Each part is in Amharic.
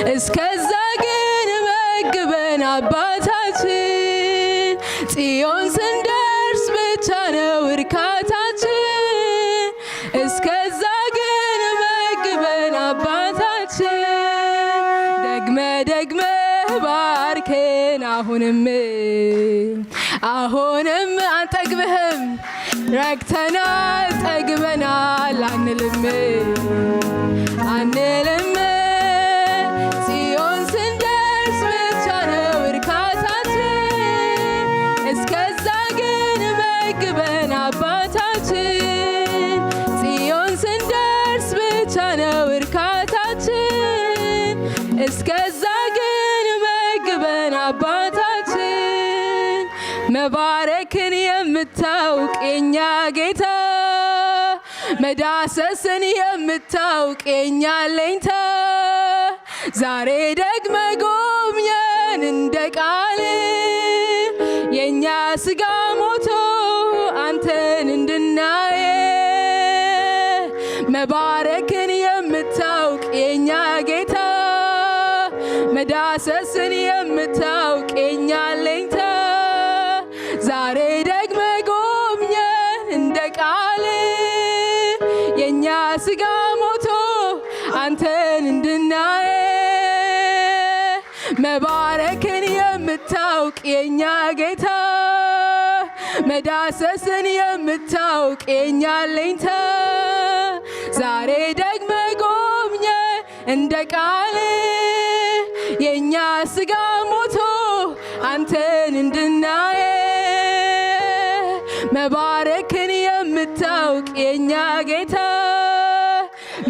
እስከዛ ግን መግበን አባታችን ጽዮን ስንደርስ ብቻ ነው እርካታችን። እስከዛ ግን መግበን አባታችን ደግመ ባርከን አሁንም አንጠግብህም ረክተናል ጠግበናል አንልም ጽዮን ስንደርስ ብቻ ነው እርካታችን። እስከዛ ግን መግበን አባታችን ጽዮን ስንደርስ ብቻ ነው እርካታችን። እስከዛ ግን መግበን አባታችን መባረክን የምታውቅ የኛ ጌታ መዳሰስን የምታውቅ የኛ አለኝታ ዛሬ ደግመ ጎብኘን እንደ ቃል የኛ ስጋ ሞቶ አንተን እንድናየ መባረክን የምታውቅ የኛ ጌታ መዳሰስን የምታውቅ የኛ አለኝታ ዛሬ ደግመ ጎብኘን እንደ ቃል የኛ ስጋ ሞቶ አንተን እንድናየ መባረክን የምታውቅ የኛ ጌታ መዳሰስን የምታውቅ የኛ አለኝታ ዛሬ ደግመ ጎብኘን እንደ ቃል የኛ ስጋ ሞቶ አንተን እንድናየ መባረክን የምታውቅ የኛ ጌታ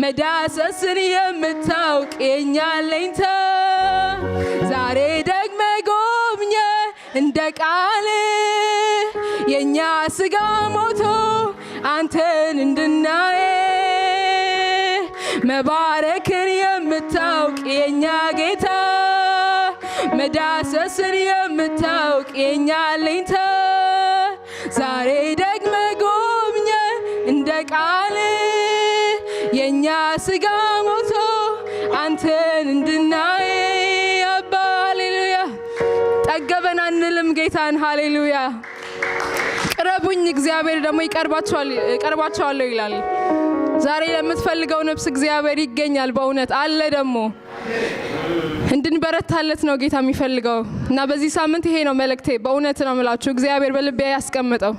መዳሰስን የምታውቅ የኛ አለኝታ ዛሬ ደግመ ጎብኘን እንደ ቃል የኛ ስጋ ሞቶ አንተን እንድናየ መባረክን የምታውቅ የኛ ጌታ መዳሰስን የምታውቅ የኛ አለኝታ ዛሬ ደግመ ጎብኘን እንደ ቃል የኛ ስጋ ሞቶ አንተን እንድናየ አባ ሃሌሉያ ጠገበን አንልም ጌታን ሃሌሉያ ቅረቡኝ እግዚአብሔር ደግሞ ይቀርባቸዋለሁ ይላል። ዛሬ ለምትፈልገው ነፍስ እግዚአብሔር ይገኛል በእውነት አለ ደግሞ እንድንበረታለት ነው ጌታ የሚፈልገው እና በዚህ ሳምንት ይሄ ነው መልእክቴ በእውነት ነው የምላችሁ እግዚአብሔር በልቤ ያስቀመጠው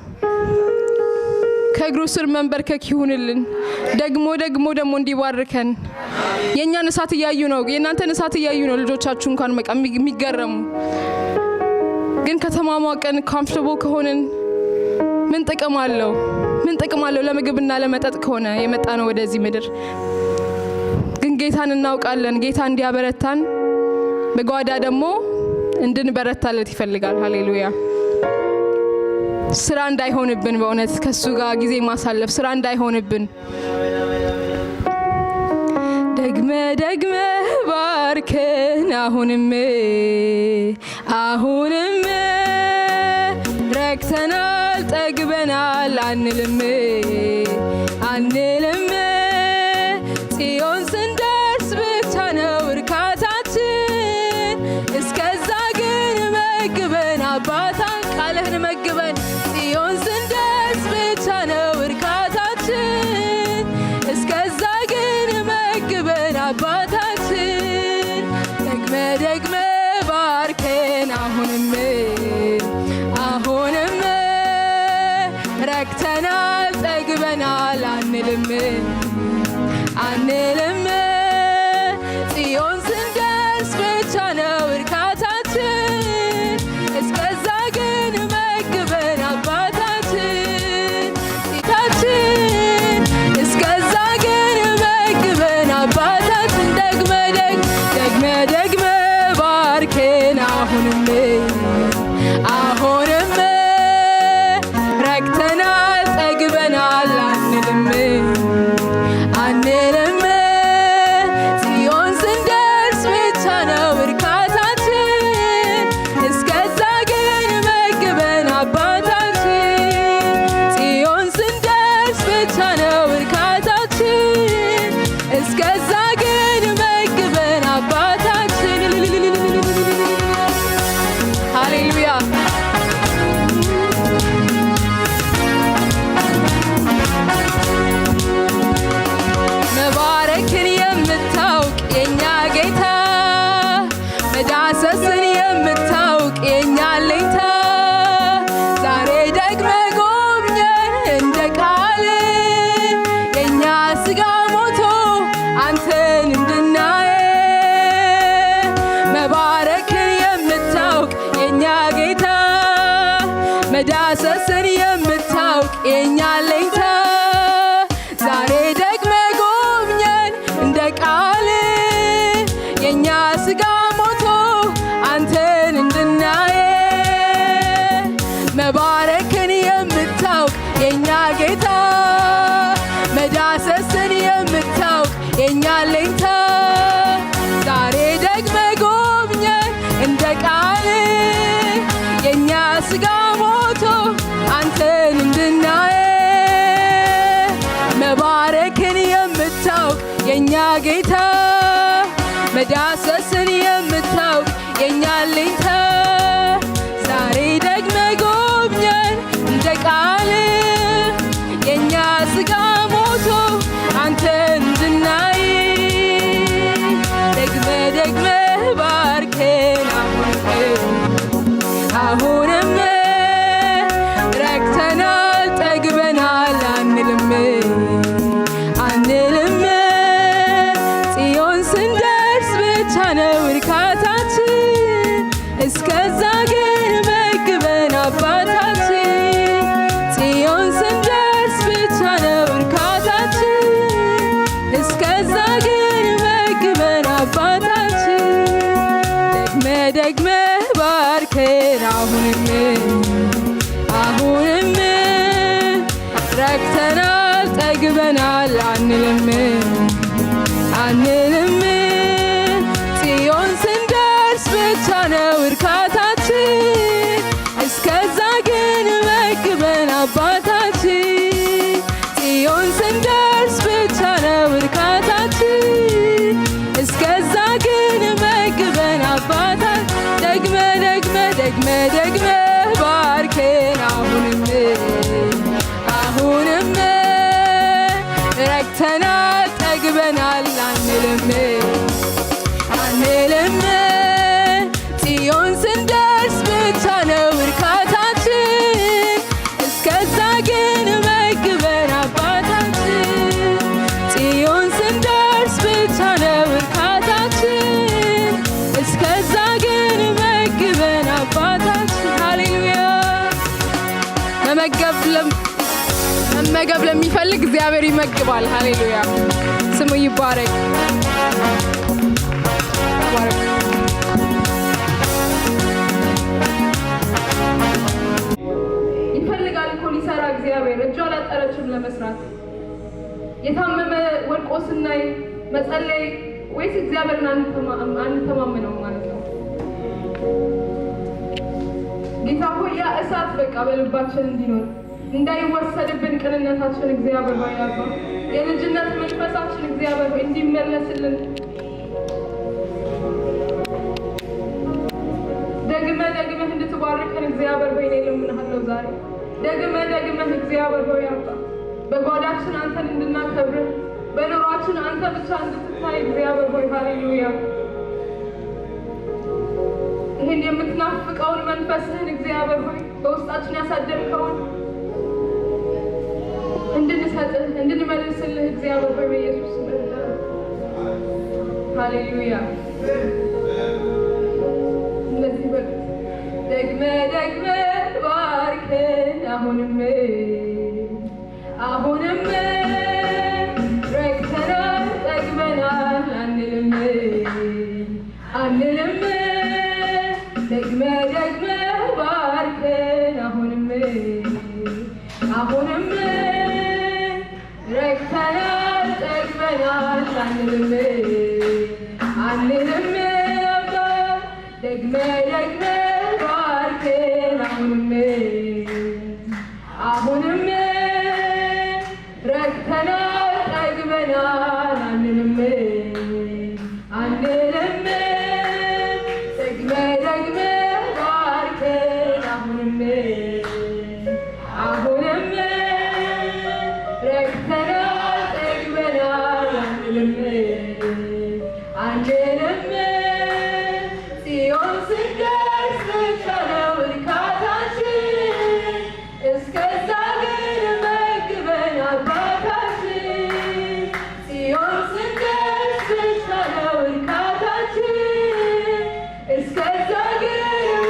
ከእግሩ ስር መንበርከክ ይሁንልን ደግሞ እንዲባርከን የኛን እሳት እያዩ ነው የእናንተን እሳት እያዩ ነው ልጆቻችሁ እንኳን በቃ የሚገረሙ ግን ከተማሟቀን ኮምፎርታብል ከሆነን ምን ጥቅም አለው ለምግብና ለመጠጥ ከሆነ የመጣ ነው ወደዚህ ምድር ግን ጌታን እናውቃለን ጌታ እንዲያበረታን በጓዳ ደግሞ እንድንበረታለት ይፈልጋል ሃሌሉያ ስራ እንዳይሆንብን በእውነት ከሱ ጋር ጊዜ ማሳለፍ ስራ እንዳይሆንብን ደግመ ባርከን አሁንም ረክተናል ጠግበናል አንልም ጽዮን ስንደርስ ብቻ ነው እርካታችን። እስከዛ ግን መግበን አባታ ቃልህን መግበን ጽዮን ስንደርስ ብቻ ነው እርካታችን። እስከዛ ግን መግበን አባታችን ደግመ ባርከን አሁንም ረክተናል ጠግበናል አንልም ጽዮን ስንደርስ ብቻ ነው እርካታችን። እስከዛ ግን መግበን አባታችን እስከዛ ግን መግበን አባታችን ደግመ ባርከን አሁንም ረክተናል ጠግበናል አንልም መዳሰስን የምታውቅ የኛ አለኝታ ዛሬ ደግመ ጎብኘን እንደ ቃል የኛ ስጋ ሞቶ አንተን እንድናየ መባረክን የምታውቅ የኛ ጌታ መዳሰስን የምታውቅ የኛ አለኝታ ዛሬ ደግመ ጎብኘን እንደ ቃል የኛ ስጋ ሞቶ አንተን እንድናየ መባረክን የምታውቅ የኛ ጌታ መዳሰስን የምታውቅ የኛ አለኝታ ዛሬ ደግመ ጎብኘን እንደ ቃል የኛ ስጋ ሞቶ አንተን እንድናይ ደግመ ባርከን አሁንም ረክተናል ጠግበናል አንልም ጽዮን ስንደርስ ብቻ ነው እርካታችን እስከዛ ግን መግበን አባታችን ጽዮን ስንደርስ ብቻ ነው እርካታችን እስከዛ ግን መግበን አባታችን ደግመ ባርከን አሁንም ረክተናል ጠግበናል አንልም ጽዮን ስንደርስ ብቻ ነው እርካታችን እስከዛ ግን መግበን አባታችን ጽዮን ስንደርስ ብቻ ነው እርካታችን እስከዛ ግን መግበን አባታችን ደግመ ባርከን አሁንም ረክተናል ጠግበናል አንልም ጽዮን ስንደርስ ብቻ ነው እርካታችን እስከዛ ግን መግበን አባታችን ጽዮን ስንደርስ ብቻ ነው እርካታችን እስከዛ ግን መግበን አባታችን ሃሌሉያ መመገብ ለሚፈልግ እግዚአብሔር ይመግባል ሃሌሉያ ስሙ ይባረክ ይፈልጋል እኮ ሊሰራ እግዚአብሔር እጁ አላጠረችም ለመስራት የታመመ ወድቆ ስናይ መጸለይ ወይስ እግዚአብሔርን አንተማመነው ማለት ነው ጌታ ሆይ ያ እሳት በቃ በልባችን እንዲኖር እንዳይወሰድብን ቅንነታችን እግዚአብሔር ሆይ ያባ የልጅነት መንፈሳችን እግዚአብሔር ሆይ እንዲመለስልን ደግመህ እንድትባርከን እግዚአብሔር ሆይ እለምንሃለሁ ዛሬ ደግመህ እግዚአብሔር ሆይ ያባ በጓዳችን አንተን እንድናከብር በኑሯችን አንተ ብቻ እንድትታይ እግዚአብሔር ሆይ ሃሌሉያ ይህን የምትናፍቀውን መንፈስህን እግዚአብሔር ሆይ በውስጣችን ያሳደርከውን እንድንሰጥህ እንድንመልስልህ እግዚአብሔር ሆይ በኢየሱስ ስም ሃሌሉያ ስለዚህ ደግመ ባርከን አሁንም ረክተናል ጠግበናል አንልም ደግመ ባርከን አሁንም ረክተናል ጠግበናል አንልም ደግመ ባርከን አሁንም ረክተናል ጠግበናል አንልም ደግመ ባርከን አሁንም ረክተናል ጠግበናል አንልም ጽዮን ስንደርስ ብቻ ነው እርካታችን እስከዛ ግን መግበን አባታችን ጽዮን ስንደርስ ብቻ ነው እርካታችን እስከዛ ግን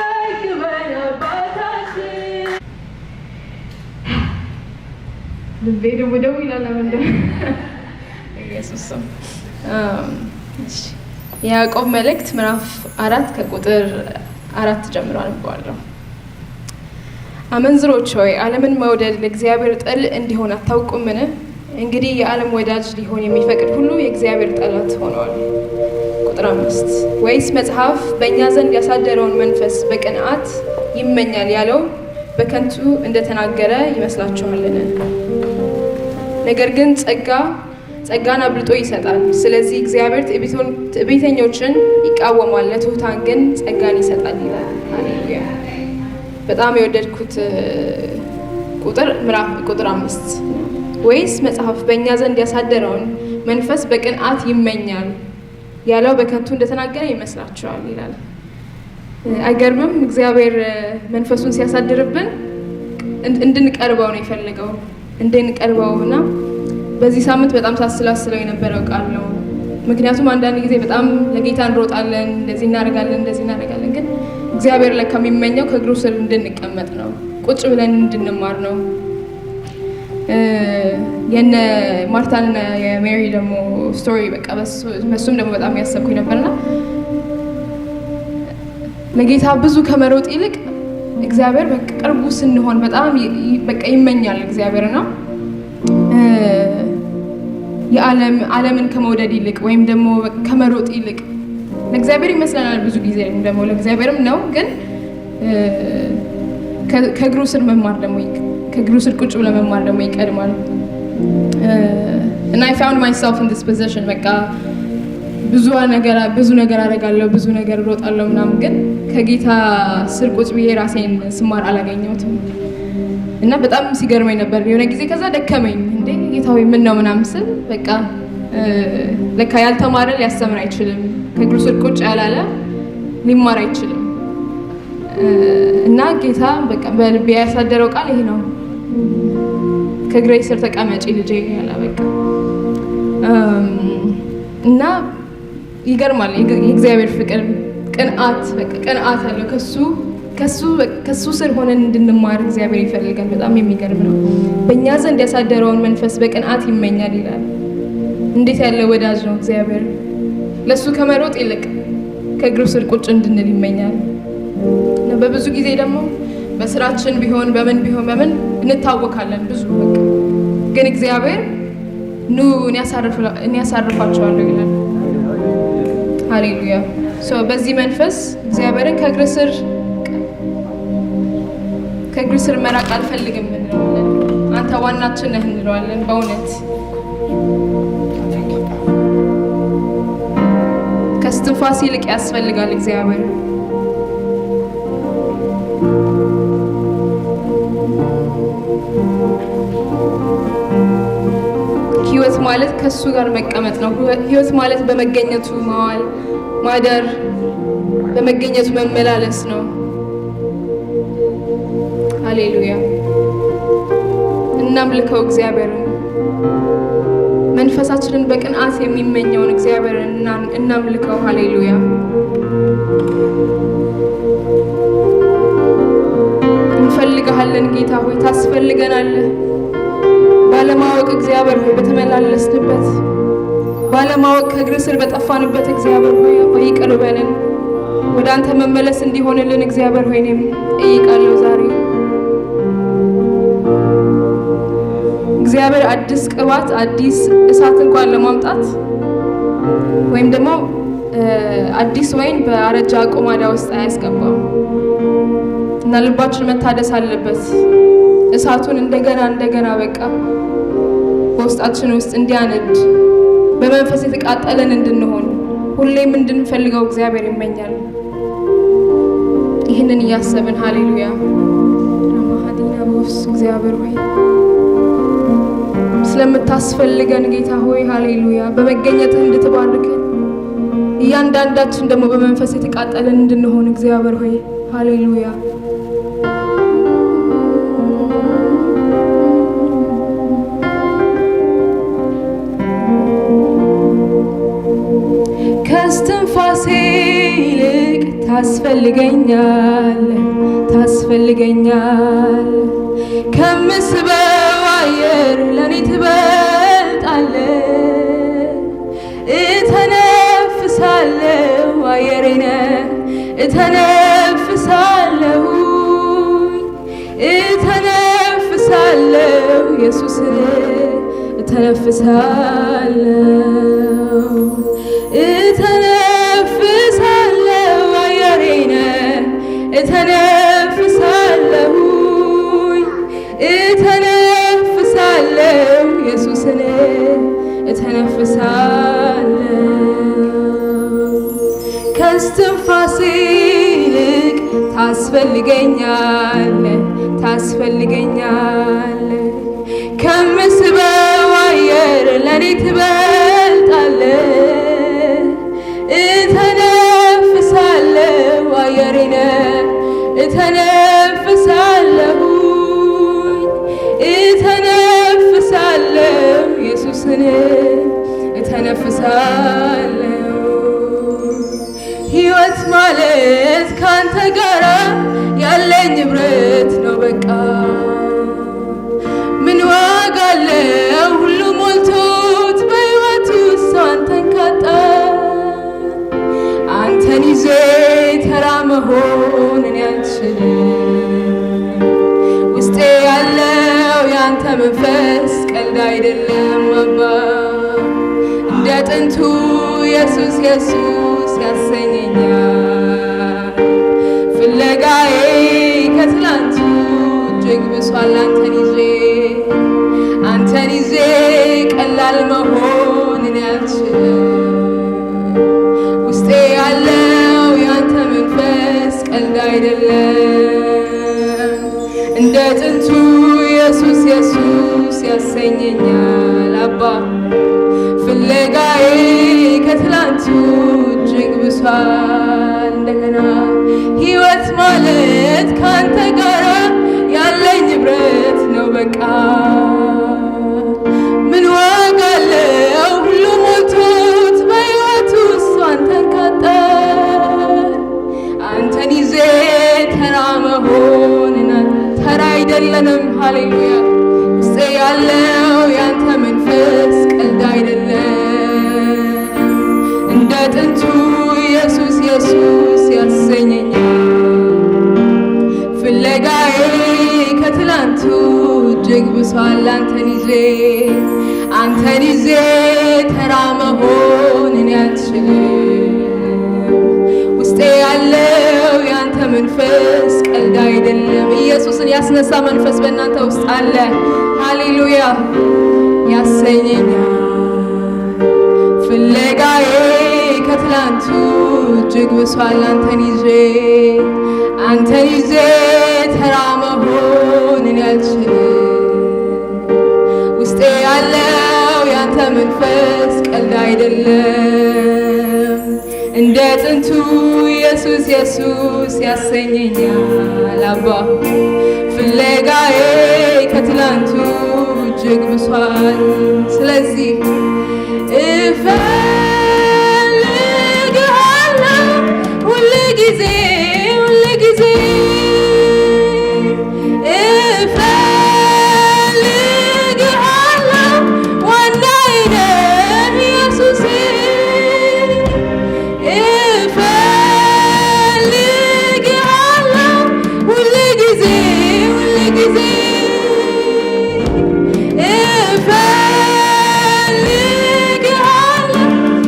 መግበን አባታችን ደው ይላል እንደ ኢየሱስ ያዕቆብ መልእክት ምዕራፍ 4 ከቁጥር 4 ጀምሮ አንብባለሁ። አመንዝሮች ሆይ ዓለምን መውደድ ለእግዚአብሔር ጥል እንዲሆን አታውቁምን? እንግዲህ የዓለም ወዳጅ ሊሆን የሚፈቅድ ሁሉ የእግዚአብሔር ጠላት ሆኗል። ቁጥር 5 ወይስ መጽሐፍ በእኛ ዘንድ ያሳደረውን መንፈስ በቅንዓት ይመኛል ያለው በከንቱ እንደተናገረ ይመስላችኋልን? ነገር ግን ጸጋን አብልጦ ይሰጣል። ስለዚህ እግዚአብሔር ትዕቢተኞችን ይቃወማል፣ ለትሑታን ግን ጸጋን ይሰጣል ይላል። ሃሌሉያ። በጣም የወደድኩት ቁጥር 5 ወይስ መጽሐፍ በእኛ ዘንድ ያሳደረውን መንፈስ በቅንዓት ይመኛል ያለው በከንቱ እንደተናገረ ይመስላችኋል ይላል። አይገርምም? እግዚአብሔር መንፈሱን ሲያሳድርብን እንድንቀርበው ነው የፈለገው፣ እንድንቀርበውና በዚህ ሳምንት በጣም ሳስላስለው የነበረው ቃል ነው። ምክንያቱም አንዳንድ ጊዜ በጣም ለጌታ እንሮጣለን፣ እንደዚህ እናደርጋለን፣ ግን እግዚአብሔር ላይ ከሚመኘው ከእግሩ ስር እንድንቀመጥ ነው፣ ቁጭ ብለን እንድንማር ነው። የነ ማርታና የሜሪ ደግሞ ስቶሪ በቃ በሱም ደግሞ በጣም ያሰብኩኝ ነበርና ለጌታ ብዙ ከመሮጥ ይልቅ እግዚአብሔር በቅርቡ ስንሆን በጣም በቃ ይመኛል እግዚአብሔርና ዓለምን ከመውደድ ይልቅ ወይም ደግሞ ከመሮጥ ይልቅ ለእግዚአብሔር ይመስለናል ብዙ ጊዜ ደግሞ ለእግዚአብሔርም ነው፣ ግን ከእግሩ ስር መማር ደግሞ ከእግሩ ስር ቁጭ ብሎ መማር ደግሞ ይቀድማል። and I found myself in this position በቃ ብዙ ነገር አደርጋለሁ፣ ብዙ ነገር እሮጣለሁ ምናምን፣ ግን ከጌታ ስር ቁጭ ብዬ ራሴን ስማር አላገኘሁትም እና በጣም ሲገርመኝ ነበር የሆነ ጊዜ። ከዛ ደከመኝ፣ እንዴ ጌታዊ ምን ነው ምናምን ስል በቃ ለካ ያልተማረ ሊያስተምር አይችልም፣ ከእግሩ ስር ቁጭ ያላለ ሊማር አይችልም። እና ጌታ በቃ በልቤ ያሳደረው ቃል ይሄ ነው፣ ከእግሬ ስር ተቀመጪ ልጄ ያለ በቃ እና ይገርማል የእግዚአብሔር ፍቅር ቅንዓት አለው። ከሱ ስር ሆነን እንድንማር እግዚአብሔር ይፈልጋል። በጣም የሚገርም ነው። በእኛ ዘንድ ያሳደረውን መንፈስ በቅንዓት ይመኛል ይላል። እንዴት ያለ ወዳጅ ነው እግዚአብሔር! ለሱ ከመሮጥ ይልቅ ከእግሩ ስር ቁጭ እንድንል ይመኛል። እና በብዙ ጊዜ ደግሞ በስራችን ቢሆን በምን እንታወካለን ብዙ በቃ፣ ግን እግዚአብሔር ኑ እኔ ያሳርፋቸዋለሁ ይላል። ሃሌሉያ። በዚህ መንፈስ እግዚአብሔርን ከእግር ስር መራቅ አልፈልግም እንለዋለን። አንተ ዋናችን ነህ እንለዋለን። በእውነት ከስትንፋስ ይልቅ ያስፈልጋል እግዚአብሔር። ህይወት ማለት ከሱ ጋር መቀመጥ ነው። ህይወት ማለት በመገኘቱ መዋል ማደር፣ በመገኘቱ መመላለስ ነው። ሃሌሉያ። እናምልከው እግዚአብሔርን። መንፈሳችንን በቅንዓት የሚመኘውን እግዚአብሔርን እናምልከው። ሃሌሉያ። እንፈልግሃለን ጌታ ሆይ፣ ታስፈልገናለህ። ባለማወቅ እግዚአብሔር ሆይ በተመላለስንበት፣ ባለማወቅ ከእግር ስር በጠፋንበት እግዚአብሔር ሆይ ይቅር በለን። ወደ አንተ መመለስ እንዲሆንልን እግዚአብሔር ሆይ እኔም እጠይቃለሁ ዛሬ። እግዚአብሔር አዲስ ቅባት አዲስ እሳት እንኳን ለማምጣት ወይም ደግሞ አዲስ ወይን በአረጃ አቁማዳ ውስጥ አያስገባም እና ልባችን መታደስ አለበት። እሳቱን እንደገና በቃ በውስጣችን ውስጥ እንዲያነድ በመንፈስ የተቃጠለን እንድንሆን ሁሌም እንድንፈልገው እግዚአብሔር ይመኛል። ይህንን እያሰብን ሃሌሉያ ረማሃዲና በውስጥ እግዚአብሔር ሆይ ስለምታስፈልገን ጌታ ሆይ ሃሌሉያ በመገኘትህ እንድትባርከን እያንዳንዳችን ደግሞ በመንፈስ የተቃጠለን እንድንሆን እግዚአብሔር ሆይ ሃሌሉያ ከስትንፋሴ ይልቅ ታስፈልገኛል ከምስበው አየር ለኔ ትበልጣለህ። እተነፍሳለሁ አየሬነ እተነፍሳለሁ እተነፍሳለሁ ኢየሱስን እተነፍሳለሁ እተነፍሳለሁ አየሬነ እተነፍሳለሁ እተነፍሳለሁ ኢየሱስን እተነፍሳለሁ ከስትንፋሴ ይልቅ ታስፈልገኛለህ ከምስበው አየር ለኔ ትበልጣለህ። እተነፍሳለሁ አየሬነ እተነፍሳለሁ እተነፍሳለሁ ኢየሱስን እተነፍሳለሁ። ሕይወት ማለት ካንተ ጋራ ያለኝ ኅብረት ነው በቃ ምን ዋጋ አለው ሁሉ ሞልቶት በሕይወት ውስጥ አንተን ካጣ አንተን ይዤ ተራ መሆን እኔ አልችልም። ውስጤ ያለው ያንተ መንፈስ ቀልድ አይደለም አባ እንደ ጥንቱ ኢየሱስ ኢየሱስ ያሰኘኛል። ፍለጋዬ ከትላንቱ እጅግ ብሷል አንተን ይዤ ቀላል መሆን እኔ አልችልም። ውስጤ ያለው ያንተ መንፈስ ቀልድ አይደለም። እንደ ጥንቱ ኢየሱስ ኢየሱስ ያሰኘኛል አባ ፍለጋዬ ከትላንቱ እጅግ ብሷል እንደገና ሕይወት ማለት ካንተ ጋራ ያለኝ ኅብረት ነው በቃ ምን ዋጋ አለው ሁሉ ሞልቶት በሕይወት ውስጥ አንተን ካጣ አንተን ይዤ ተራ መሆንና ተራ አይደለንም። ሃሌሉያ ውስጤ ያለው ያንተ መንፈስ ቀልድ አይደለም። እንደ ጥንቱ ኢየሱስ ኢየሱስ ያሰኘኛል። ፍለጋዬ ከትላንቱ እጅግ ብሷል አንተን ይዤ ተራ መሆን እኔ አልችልም። ውስጤ ያለው ያንተ መንፈስ ቀልድ አይደለም። ኢየሱስን ያስነሳ መንፈስ በእናንተ ውስጥ አለ። ሃሌሉያ ያሰኘኛል። ፍለጋዬ ከትላንቱ እጅግ ብሷል አንተን ይዤ ተራ መሆን እኔ አልችልም። ውስጤ ያለው ያንተ መንፈስ ቀልድ አይደለም። እንደ ጥንቱ ኢየሱስ ኢየሱስ ያሰኘኛል አባ ፍለጋዬ ከትላንቱ እጅግ ብሷል። ስለዚህ እፈልግሃለሁ ሁል ጊዜ እፈልግሃለሁ ዋናዬ ነህ ኢየሱስ እፈልግሃለሁ ሁል ጊዜ እፈልግሃለሁ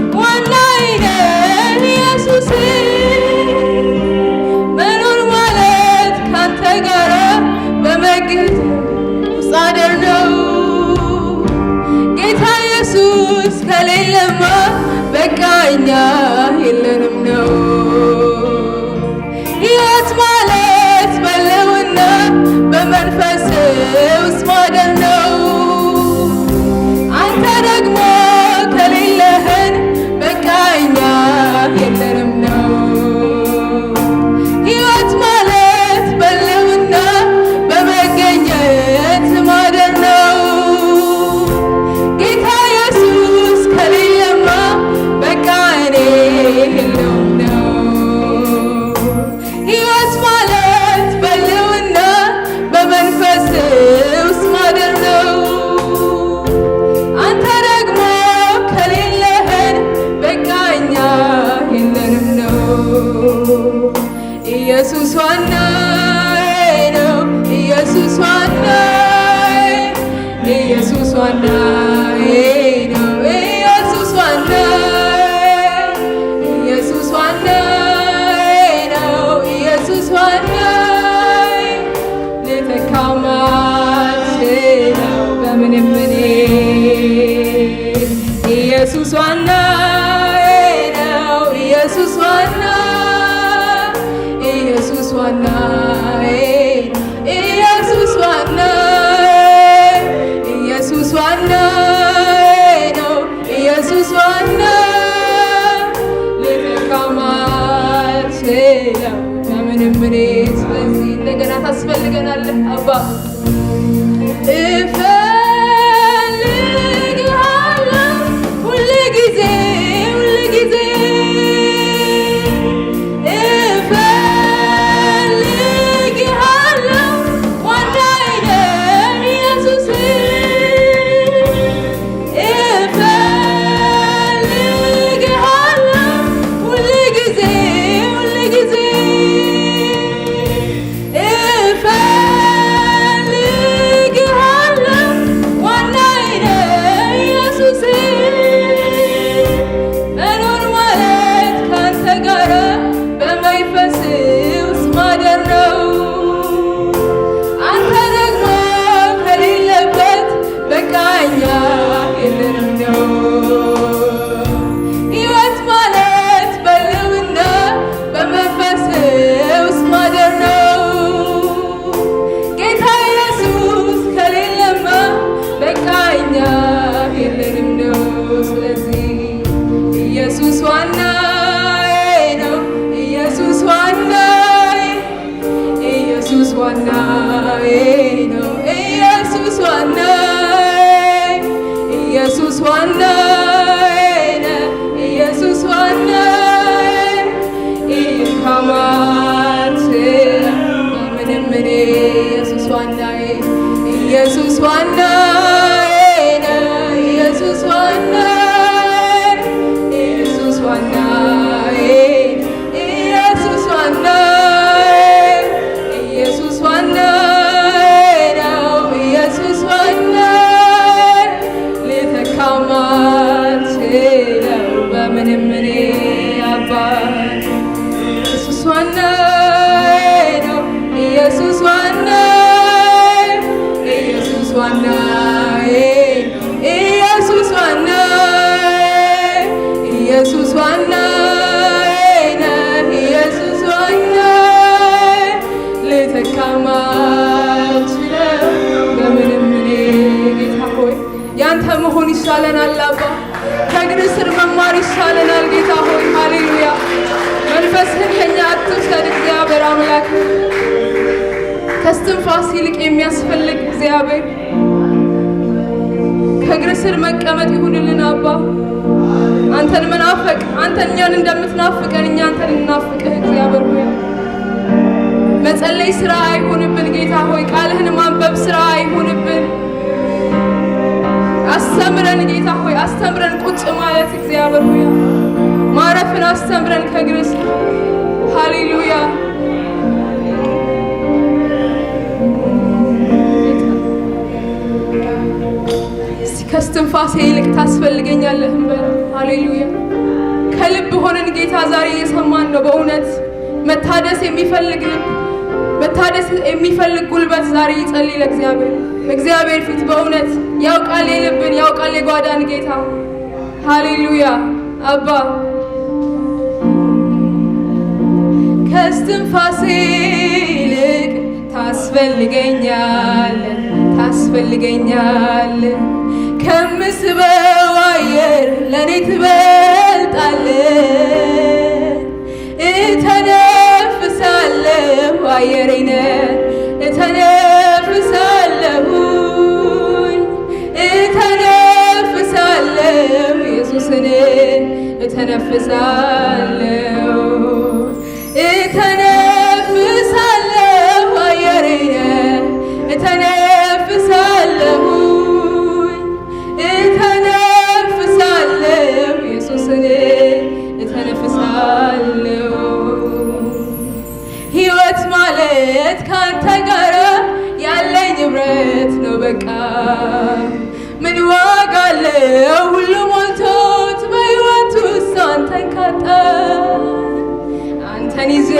ኢየሱስ ዋናዬ ነው ኢየሱስ ዋናዬ ኢየሱስ ዋናዬ ነው ኢየሱስ ዋናዬ ኢየሱስ ዋናዬ ነው ኢየሱስ ዋናዬ ልተካው ማልችለው በምንም እኔ ኢየሱስ ዋናዬ ነው ኢየሱስ ዋናዬ ኢየሱስ ዋናዬ ኢየሱስ ዋናዬ ኢየሱስ ዋናዬ ነው ኢየሱስ ዋናዬ ልተካው ማልችለው በምንም እኔ ስለዚህ እንደገና ታስፈልገናለህ አባ ኢየሱስ ዋናዬ ኢየሱስ ዋናዬ ኢየካማት ምንም እኔ ኢየሱስ ዋናዬ ኢየሱስ ዋናዬ ኢየሱስ ዋናዬ ኢየሱስ ዋናዬ ኢየሱስ ዋናዬ ኢየሱስ ዋናዬ ነው ኢየሱስ ዋናዬ ልተካው ማልችለው በምንም እኔ አባ ኢየሱስ ዋናዬ ነው ኢየሱስ ዋናዬ ኢየሱስ ዋናዬ ኢየሱስ ዋናዬ ኢየሱስ ዋናዬ ኢየሱስ ዋናዬ ልተካው ማልችለው በምንም እኔ ጌታ ሆይ ያንተ መሆን ይሻለናል አባ ከእግርህ ስር መማር ይሻለናል ጌታ ሆይ ሃሌሉያ መንፈስህን ከኛ አትውሰድ እግዚአብሔር አምላክ ከስትንፋስ ይልቅ የሚያስፈልግ እግዚአብሔር ከእግርህ ስር መቀመጥ ይሁንልን አባ አንተን መናፈቅ አንተ እኛን እንደምትናፍቀን እኛ አንተን እናፍቅህ እግዚአብሔር ሆይ መጸለይ ስራ አይሁንብን ጌታ ሆይ ቃልህን ማንበብ ስራ አይሁንብን አስተምረን ጌታ ሆይ አስተምረን ቁጭ ማለት እግዚአብሔር ሆይ ማረፍን አስተምረን ከእግርህ ስር ሃሌሉያ ከስትንፋሴ ይልቅ ታስፈልገኛለህ እንበል ሃሌሉያ ከልብ ሆነን ጌታ ዛሬ እየሰማን ነው በእውነት መታደስ የሚፈልግ ልብ መታደስ የሚፈልግ ጉልበት ዛሬ ይጸልይ ለእግዚአብሔር እግዚአብሔር ፊት በእውነት ያውቃል የልብን ያውቃል የጓዳን ጌታ ሃሌሉያ አባ ከስትንፋሴ ይልቅ ታስፈልገኛለህ ከምስበው አየር ለኔ ትበልጣለህ እተነፍሳለሁ አየሬን እተነፍሳለሁ ኢየሱስን እተነፍሳለሁ አየሬን እተነፍሳለሁ ኢየሱስን እተነፍሳለሁ ሕይወት ማለት ካንተ ጋር ያለኝ ህብረት ነው በቃ ምን ዋጋ አለው ሁሉ ሞልቶት በሕይወት ውስጥ አንተን ካጣ አንተን ይዤ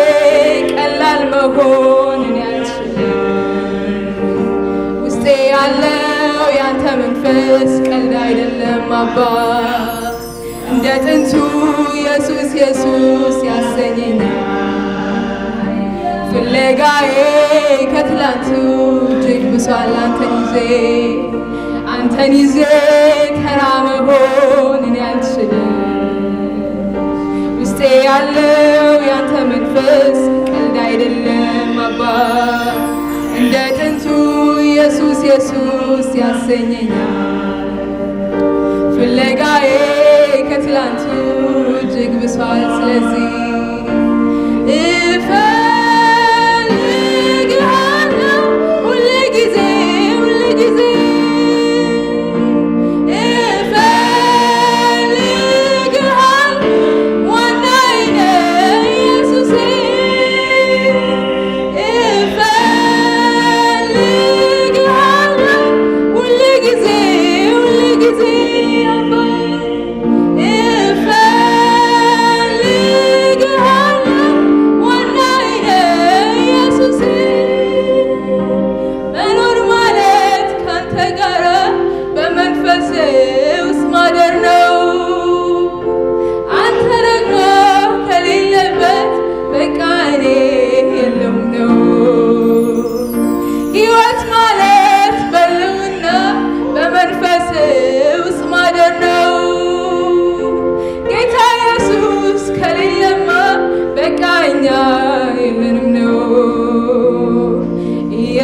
ቀላል መሆንን ያልችልም ውስጤ ያለው ያንተ መንፈስ ቀልድ አይደለም አባ እንደ ጥንቱ ኢየሱስ ኢየሱስ ያሰኘኛል ፍለጋዬ ከትላንቱ እጅግ ብሷል አንተን ይዤ ተራ መሆንን ያልችልም ውስጤ ያለው ያንተ መንፈስ ቀልድ አይደለም አባ እንደ ጥንቱ ኢየሱስ ኢየሱስ ያሰኘኛል ፍለጋዬ ከትላንቱ እጅግ ብሷል ስለዚህ እፈልግሃለሁ ሁልጊዜ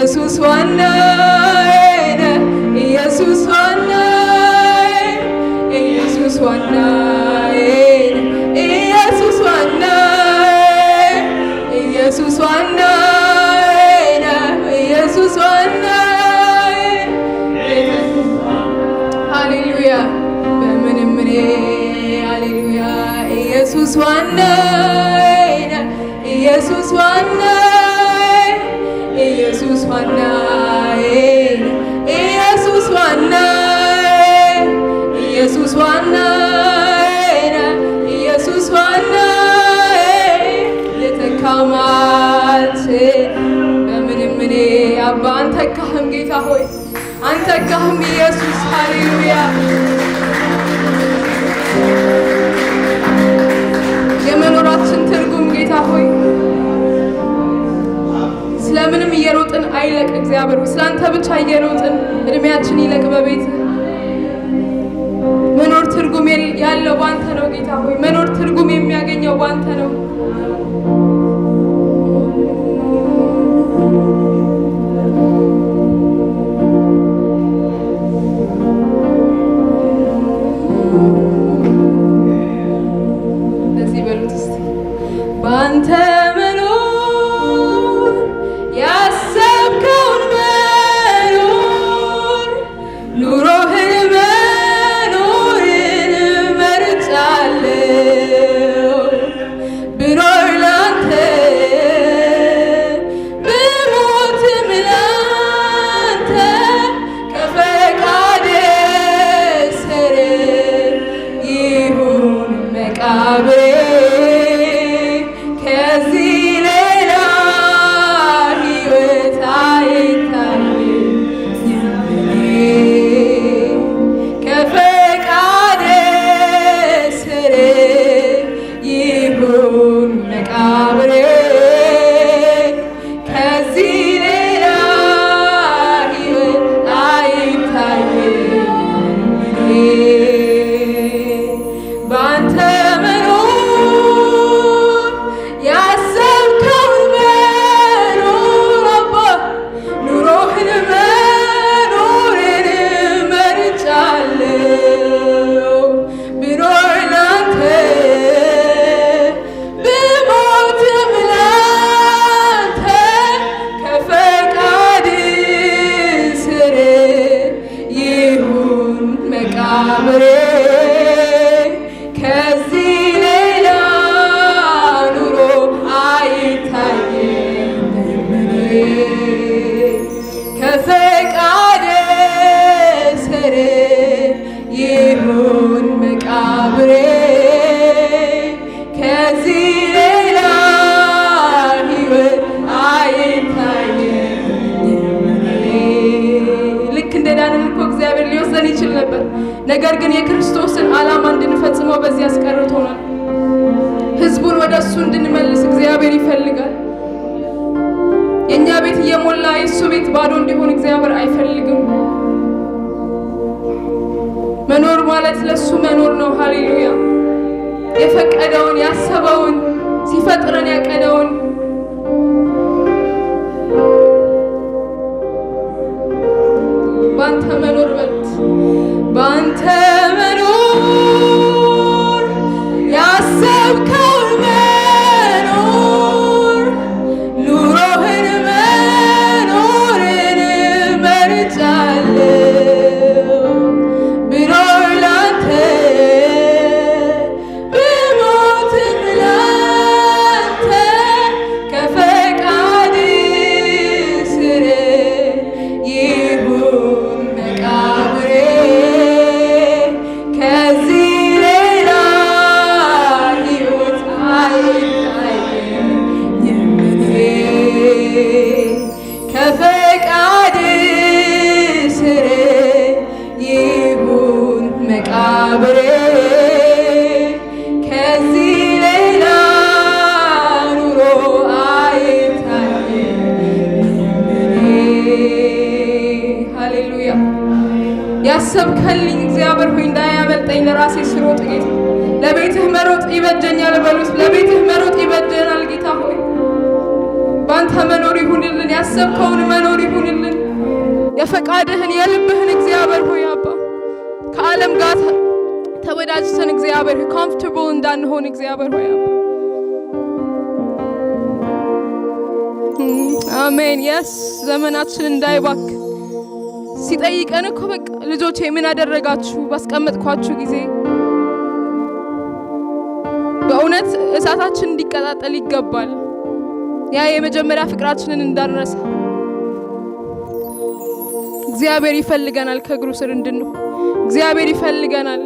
ኢየሱስ ዋናዬ ኢየሱስ ዋናዬ ኢየሱስ ዋናዬ ኢየሱስ ዋናዬ ኢየሱስ ዋናዬ ኢየሱስ ዋናዬ ሃሌሉያ በምንም እኔ ሃሌሉያ ኢየሱስ ዋናዬ ኢየሱስ ዋናዬ ኢየሱስ ዋናዬ ኢየሱስ ዋናዬ ኢየሱስ ዋናዬ ኢየሱስ ዋናዬ ልተካም አልችልም በምንም እኔ አባ አንተካህም ጌታ ሆይ አንተካህም ኢየሱስ ሃሌሉያ የመኖራችን ትርጉም ጌታ ሆይ ስለምንም እየሮጥን አይለቅ እግዚአብሔር ስላንተ ብቻ እየሮጥን እድሜያችን ይለቅ በቤት መኖር ትርጉም ያለው ባንተ ነው ጌታ ሆይ መኖር ትርጉም የሚያገኘው ባንተ ነው ለዚህ በሉት እስቲ ባንተ ከዚህ ነገር ግን የክርስቶስን ዓላማ እንድንፈጽመው በዚህ ያስቀርቶናል። ህዝቡን ወደሱ እንድንመልስ እግዚአብሔር ይፈልጋል። የኛ ቤት እየሞላ የሱ ቤት ባዶ እንዲሆን እግዚአብሔር አይፈልግም። መኖር ማለት ለሱ መኖር ነው። ሃሌሉያ። የፈቀደውን ያሰበውን ሲፈጥረን ያቀደውን ባንተ መኖር በልት ባንተ መኖር ያሰብከው መኖር ኑሮህን መኖርን መርጫለሁ ብኖር ላንተ ብሞትም ላንተ ከፈቃድ ስር ይሁን መቃብሬ ከዚህ ሌላ ሕይወት አይታየኝም ከፈቃድ ስር ይሁን መቃብሬ ከዚህ ሌላ ኑሮ አይታየኝም። ሃሌሉያ። ያሰብከልኝ እግዚአብሔር ሆይ እንዳያመልጠኝ ለራሴ ስሮጥ ጌታ ለቤትህ መሮጥ ይበጀኛል በሉት። ለቤትህ መሮጥ ይበጀናል ጌታ ሆይ ባንተ መኖር ይሁንልን። ያሰብከውን መኖር ይሁንልን። የፈቃድህን የልብህን እግዚአብሔር ሆይ አባ ከዓለም ጋር ተወዳጅተን እግዚአብሔር ሆይ ኮምፎርታብል እንዳንሆን እግዚአብሔር ሆይ አባ አሜን። የስ ዘመናችን እንዳይባክ ሲጠይቀን እኮ በቃ ልጆቼ ምን አደረጋችሁ ባስቀመጥኳችሁ ጊዜ በእውነት እሳታችን እንዲቀጣጠል ይገባል። ያ የመጀመሪያ ፍቅራችንን እንዳንረሳ እግዚአብሔር ይፈልገናል። ከእግሩ ስር እንድንሆን እግዚአብሔር ይፈልገናል።